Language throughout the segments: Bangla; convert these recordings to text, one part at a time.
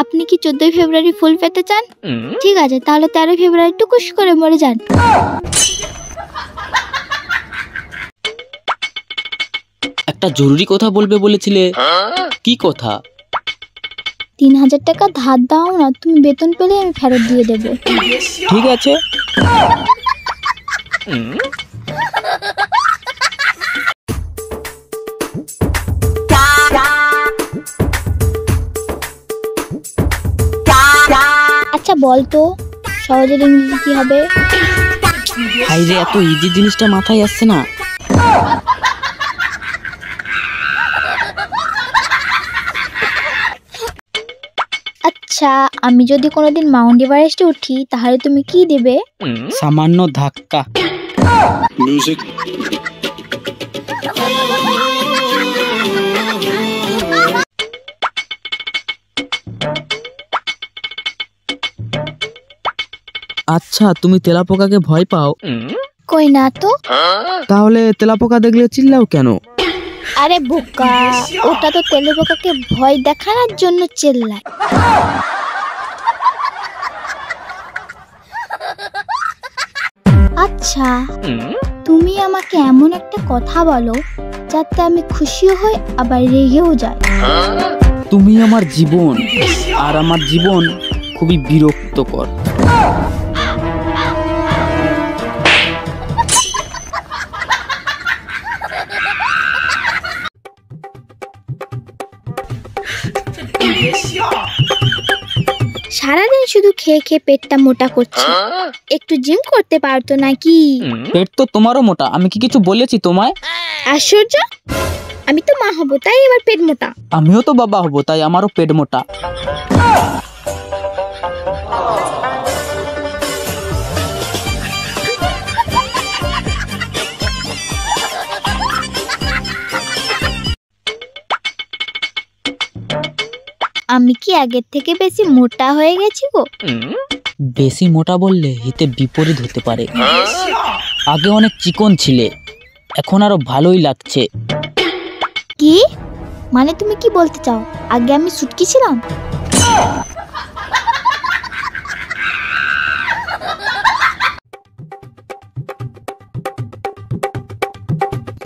আপনি কি 14 ফেব্রুয়ারি ফুল পেতে চান? ঠিক আছে, তাহলে 13 ফেব্রুয়ারি টুকুস করে মরে যান। একটা জরুরি কথা বলবে বলেছিলে, কি কথা? 3000 টাকা ধার দাও না, তুমি বেতন পেলে আমি ফেরত দিয়ে দেবো। ঠিক আছে। আচ্ছা বলতো সহজের ইংরেজি কি হবে? হাই রে, এত ইজি জিনিসটা মাথায় আসছে না। আচ্ছা, আমি যদি কোনোদিন মাউন্ট এভারেস্টে উঠি তাহলে তুমি কি দেবে? সামান্য ধাক্কা। মিউজিক। আচ্ছা, তুমি তেলাপোকাকে ভয় পাও? কই না তো। তাহলে তেলাপোকা দেখলে চিল্লাও কেন? আরে বোকা, ওটা তো তেলাপোকাকে ভয় দেখানোর জন্য চেল্লায়। আচ্ছা, তুমি আমাকে এমন একটা কথা বলো যাতে আমি খুশিও হই আবার রেগেও যাই। তুমি আমার জীবন, আর আমার জীবন খুবই বিরক্তকর। সারাদিন শুধু খেয়ে খেয়ে পেটটা মোটা করছে, একটু জিম করতে পারতো নাকি? পেট তো তোমারও মোটা, আমি কি কিছু বলেছি তোমায়? আশ্চর্য, আমি তো মা হব তাই এবার পেট মোটা। আমিও তো বাবা হব তাই আমারও পেট মোটা। আমি কি আগের থেকে বেশি মোটা হয়ে গেছি গো? বেশি মোটা বললে হিতে বিপরীত হতে পারে। আগে অনেক চিকন ছিলে, এখন আরো ভালোই লাগছে। কি মানে তুমি কি বলতে চাও আগে আমি শুটকি ছিলাম?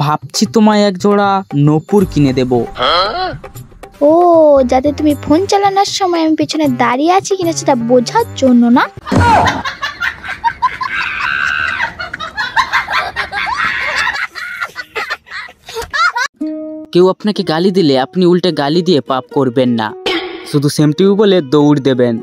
ভাবছি তোমায় এক জোড়া নপুর কিনে দেব। ও, যাতে তুমি ফোন চালানোর সময় আমি পেছনে দাঁড়িয়ে আছি কিনা সেটা বোঝার জন্য না? কেউ আপনাকে গালি দিলে আপনি উল্টে গালি দিয়ে পাপ করবেন না, শুধু সেম টু ইউ বলে দৌড় দেবেন।